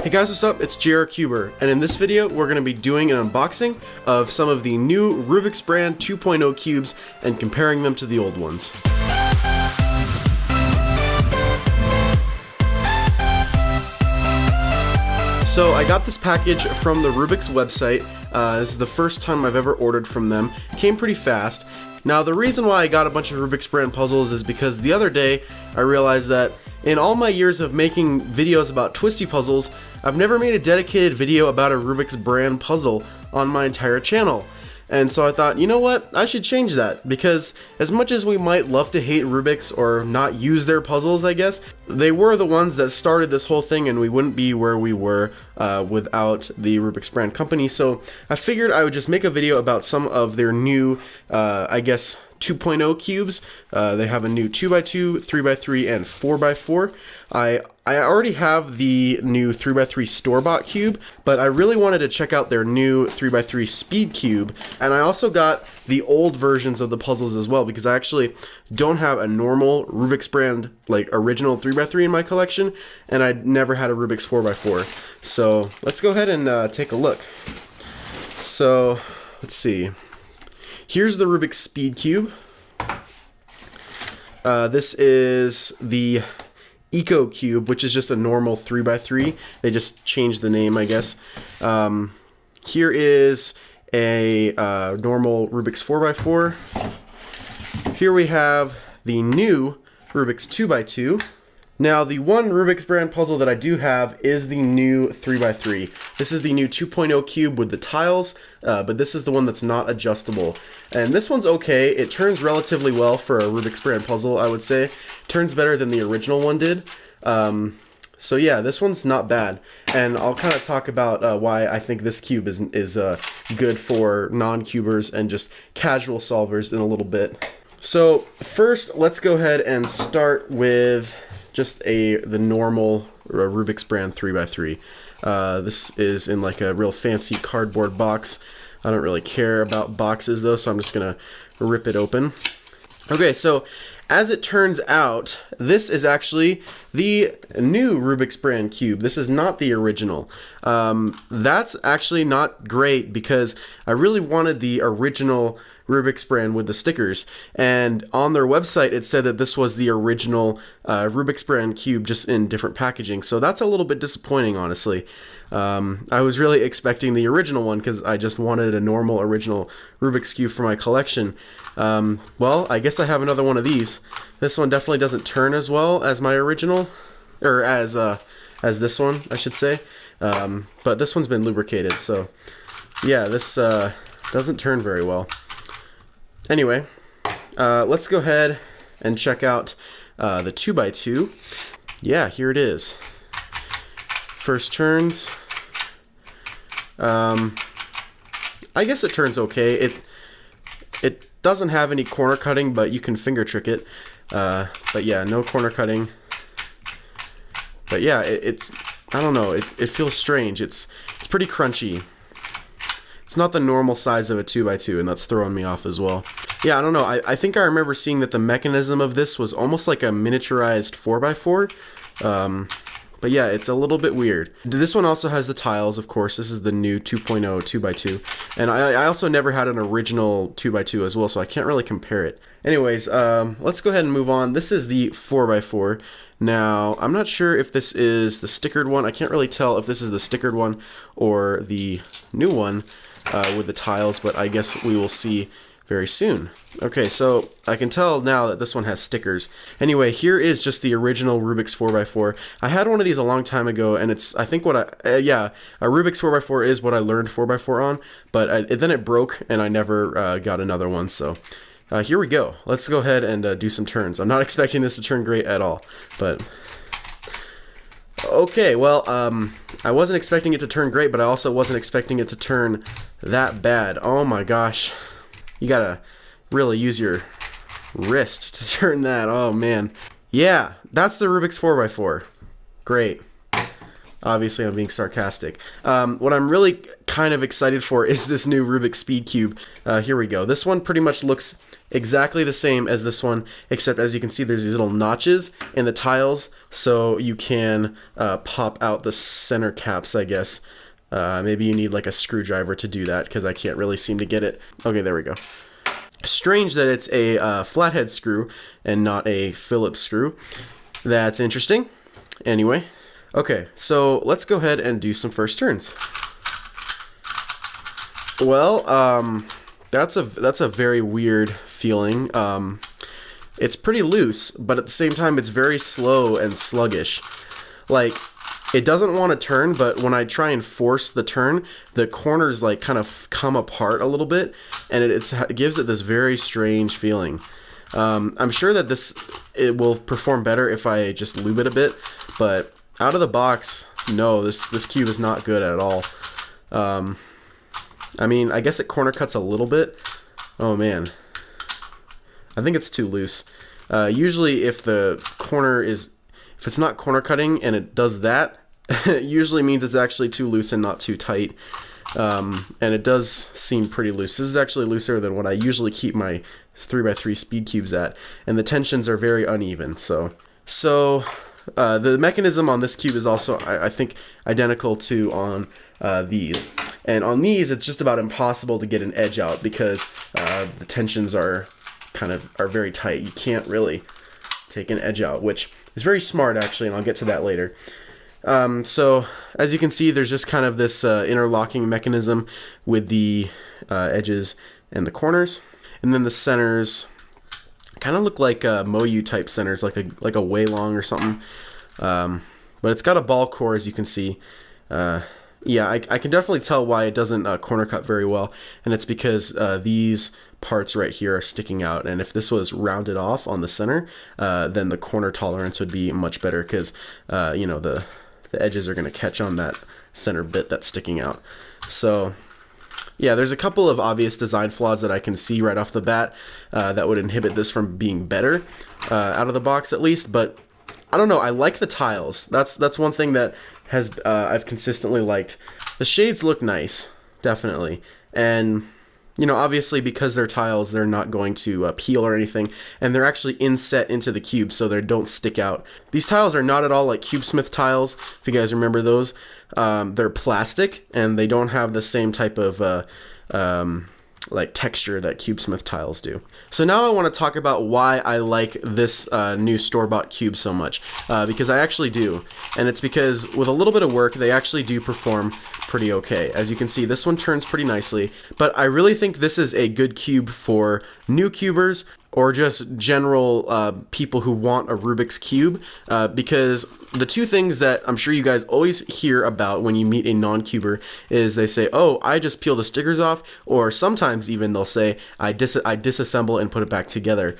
Hey guys, what's up? It's JR Cuber, and in this video we're going to be doing an unboxing of some of the new Rubik's brand 2.0 cubes and comparing them to the old ones. So I got this package from the Rubik's website. This is the first time I've ever ordered from them. Came pretty fast. Now the reason why I got a bunch of Rubik's brand puzzles is because the other day I realized that in all my years of making videos about twisty puzzles, I've never made a dedicated video about a Rubik's brand puzzle on my entire channel. And so I thought, you know what, I should change that, because as much as we might love to hate Rubik's or not use their puzzles, I guess, they were the ones that started this whole thing, and we wouldn't be where we were without the Rubik's brand company. So I figured I would just make a video about some of their new, I guess, 2.0 cubes. They have a new 2x2, 3x3, and 4x4. I already have the new 3x3 store-bought cube, but I really wanted to check out their new 3x3 speed cube, and I also got the old versions of the puzzles as well, because I actually don't have a normal Rubik's brand, like, original 3x3 in my collection, and I never had a Rubik's 4x4. So let's go ahead and take a look. So let's see. Here's the Rubik's Speed Cube. This is the Eco Cube, which is just a normal 3x3. They just changed the name, I guess. Here is a normal Rubik's 4x4. Here we have the new Rubik's 2x2. Now, the one Rubik's brand puzzle that I do have is the new 3x3. This is the new 2.0 cube with the tiles, but this is the one that's not adjustable. And this one's okay. It turns relatively well for a Rubik's brand puzzle, I would say. Turns better than the original one did. So yeah, this one's not bad. And I'll kind of talk about why I think this cube is good for non-cubers and just casual solvers in a little bit. So first, let's go ahead and start with just the normal Rubik's brand 3x3. This is in like a real fancy cardboard box. I don't really care about boxes though, so I'm just gonna rip it open. Okay, so as it turns out, this is actually the new Rubik's brand cube. This is not the original. That's actually not great, because I really wanted the original Rubik's brand with the stickers, and on their website it said that this was the original Rubik's brand cube, just in different packaging. So that's a little bit disappointing, honestly. I was really expecting the original one, because I just wanted a normal original Rubik's cube for my collection. Well, I guess I have another one of these. This one definitely doesn't turn as well as my original, or as this one, I should say. But this one's been lubricated, so yeah, this doesn't turn very well. Anyway, let's go ahead and check out the 2x2. Yeah, here it is. First turns. I guess it turns okay. It doesn't have any corner cutting, but you can finger trick it. But yeah, no corner cutting. But yeah, it's I don't know. It feels strange. It's pretty crunchy. It's not the normal size of a 2x2, and that's throwing me off as well. Yeah, I don't know. I think I remember seeing that the mechanism of this was almost like a miniaturized 4x4. But yeah, it's a little bit weird. This one also has the tiles, of course. This is the new 2.0 2x2. And I also never had an original 2x2 as well, so I can't really compare it. Anyways, let's go ahead and move on. This is the 4x4. Now, I'm not sure if this is the stickered one. I can't really tell if this is the stickered one or the new one with the tiles, but I guess we will see very soon. Okay, so I can tell now that this one has stickers. Anyway, here is just the original Rubik's 4x4. I had one of these a long time ago, and it's, I think yeah, a Rubik's 4x4 is what I learned 4x4 on, but then it broke, and I never got another one, so here we go. Let's go ahead and do some turns. I'm not expecting this to turn great at all, but okay, well, I wasn't expecting it to turn great, but I also wasn't expecting it to turn that bad. Oh my gosh. You gotta really use your wrist to turn that. Oh man. Yeah, that's the Rubik's 4x4. Great. Obviously, I'm being sarcastic. What I'm really kind of excited for is this new Rubik Speed Cube. Here we go. This one pretty much looks exactly the same as this one, except as you can see, there's these little notches in the tiles, so you can pop out the center caps, I guess. Maybe you need like a screwdriver to do that, because I can't really seem to get it. Okay, there we go. Strange that it's a flathead screw and not a Phillips screw. That's interesting. Anyway. Okay, so let's go ahead and do some first turns. Well, that's a very weird feeling. It's pretty loose, but at the same time, it's very slow and sluggish. Like, it doesn't want to turn, but when I try and force the turn, the corners like kind of come apart a little bit, and it gives it this very strange feeling. I'm sure that it will perform better if I just lube it a bit, but out of the box, no, this cube is not good at all. I mean, I guess it corner cuts a little bit. Oh man, I think it's too loose. Usually if it's not corner cutting and it does that, it usually means it's actually too loose and not too tight. And it does seem pretty loose. This is actually looser than what I usually keep my 3x3 speed cubes at, and the tensions are very uneven. So the mechanism on this cube is also, I think, identical to on these. And on these, it's just about impossible to get an edge out because the tensions are very tight. You can't really take an edge out, which is very smart, actually, and I'll get to that later. So, as you can see, there's just kind of this interlocking mechanism with the edges and the corners. And then the centers kind of look like Moyu type centers, like a way long or something. But it's got a ball core, as you can see. Yeah, I can definitely tell why it doesn't corner cut very well, and it's because these parts right here are sticking out, and if this was rounded off on the center, then the corner tolerance would be much better, because you know, the edges are going to catch on that center bit that's sticking out. So yeah, there's a couple of obvious design flaws that I can see right off the bat that would inhibit this from being better out of the box, at least. But I don't know, I like the tiles. That's one thing that has I've consistently liked. The shades look nice, definitely, and you know, obviously because they're tiles, they're not going to peel or anything, and they're actually inset into the cube so they don't stick out. These tiles are not at all like CubeSmith tiles, if you guys remember those. They're plastic, and they don't have the same type of like texture that CubeSmith tiles do. So now I want to talk about why I like this new store-bought cube so much, because I actually do, and it's because with a little bit of work they actually do perform pretty okay. As you can see, this one turns pretty nicely, but I really think this is a good cube for new cubers or just general people who want a Rubik's Cube, because the two things that I'm sure you guys always hear about when you meet a non-cuber is they say, oh, I just peel the stickers off, or sometimes even they'll say, I disassemble and put it back together.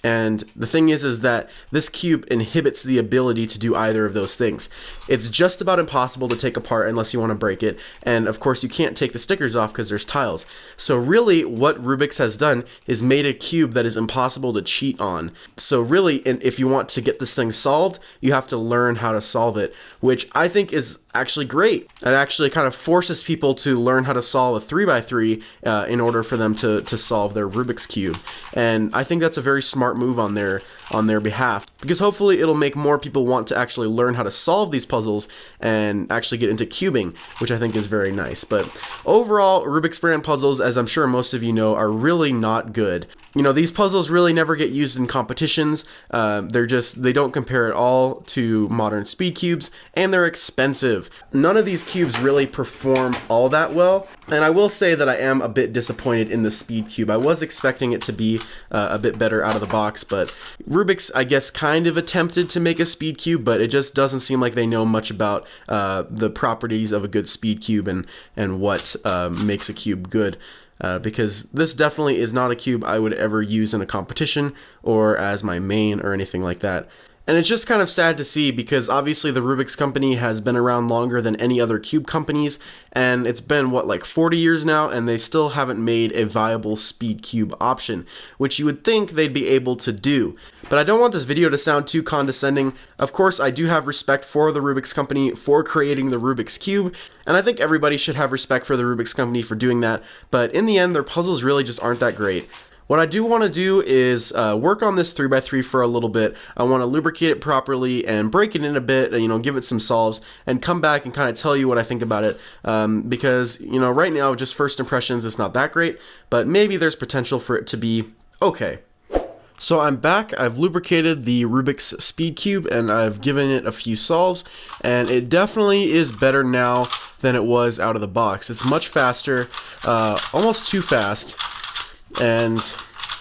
And the thing is that this cube inhibits the ability to do either of those things. It's just about impossible to take apart unless you want to break it, and of course you can't take the stickers off because there's tiles. So really what Rubik's has done is made a cube that is impossible to cheat on. So really, if you want to get this thing solved, you have to learn how to solve it, which I think is actually great. It actually kind of forces people to learn how to solve a 3x3 in order for them to solve their Rubik's Cube. And I think that's a very smart move on their behalf, because hopefully it'll make more people want to actually learn how to solve these puzzles and actually get into cubing, which I think is very nice. But overall, Rubik's brand puzzles, as I'm sure most of you know, are really not good. You know, these puzzles really never get used in competitions. They don't compare at all to modern speed cubes, and they're expensive. None of these cubes really perform all that well, and I will say that I am a bit disappointed in the speed cube. I was expecting it to be a bit better out of the box, but Rubik's, I guess, kind of attempted to make a speed cube, but it just doesn't seem like they know much about the properties of a good speed cube and what makes a cube good. Because this definitely is not a cube I would ever use in a competition or as my main or anything like that. And it's just kind of sad to see because obviously the Rubik's company has been around longer than any other cube companies, and it's been, what, like 40 years now, and they still haven't made a viable speed cube option, which you would think they'd be able to do. But I don't want this video to sound too condescending. Of course, I do have respect for the Rubik's company for creating the Rubik's Cube, and I think everybody should have respect for the Rubik's company for doing that, but in the end, their puzzles really just aren't that great. What I do want to do is work on this 3x3 for a little bit. I want to lubricate it properly and break it in a bit, give it some solves, and come back and kind of tell you what I think about it. Because, right now, just first impressions, it's not that great, but maybe there's potential for it to be okay. So I'm back. I've lubricated the Rubik's Speed Cube and I've given it a few solves, and it definitely is better now than it was out of the box. It's much faster, almost too fast. And,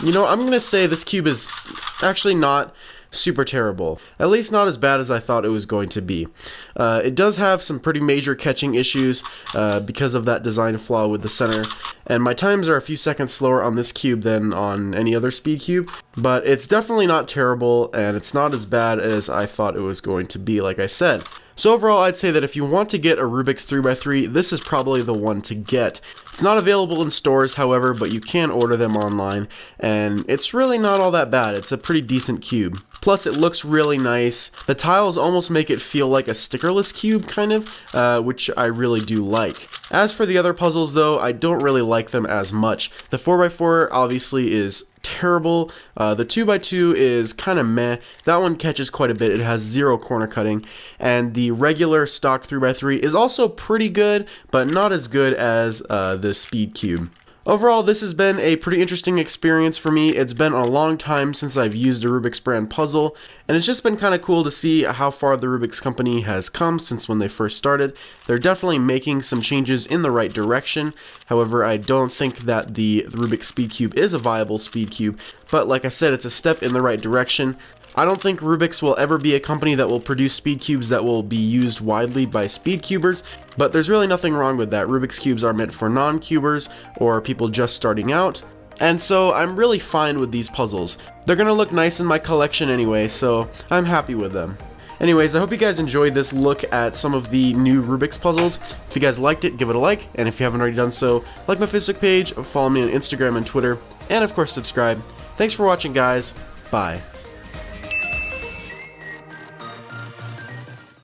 I'm going to say this cube is actually not super terrible. At least not as bad as I thought it was going to be. It does have some pretty major catching issues because of that design flaw with the center. And my times are a few seconds slower on this cube than on any other speed cube. But it's definitely not terrible, and it's not as bad as I thought it was going to be, like I said. So overall, I'd say that if you want to get a Rubik's 3x3, this is probably the one to get. It's not available in stores, however, but you can order them online, and it's really not all that bad. It's a pretty decent cube. Plus, it looks really nice. The tiles almost make it feel like a stickerless cube, kind of, which I really do like. As for the other puzzles, though, I don't really like them as much. The 4x4 obviously is terrible. The 2x2 is kind of meh. That one catches quite a bit. It has 0 corner cutting. And the regular stock 3x3 is also pretty good, but not as good as the Speed Cube. Overall, this has been a pretty interesting experience for me. It's been a long time since I've used a Rubik's brand puzzle, and it's just been kind of cool to see how far the Rubik's company has come since when they first started. They're definitely making some changes in the right direction. However, I don't think that the Rubik's Speed Cube is a viable speed cube, but like I said, it's a step in the right direction. I don't think Rubik's will ever be a company that will produce speed cubes that will be used widely by speed cubers, but there's really nothing wrong with that. Rubik's cubes are meant for non-cubers or people just starting out, and so I'm really fine with these puzzles. They're gonna look nice in my collection anyway, so I'm happy with them. Anyways, I hope you guys enjoyed this look at some of the new Rubik's puzzles. If you guys liked it, give it a like, and if you haven't already done so, like my Facebook page, follow me on Instagram and Twitter, and of course subscribe. Thanks for watching, guys. Bye.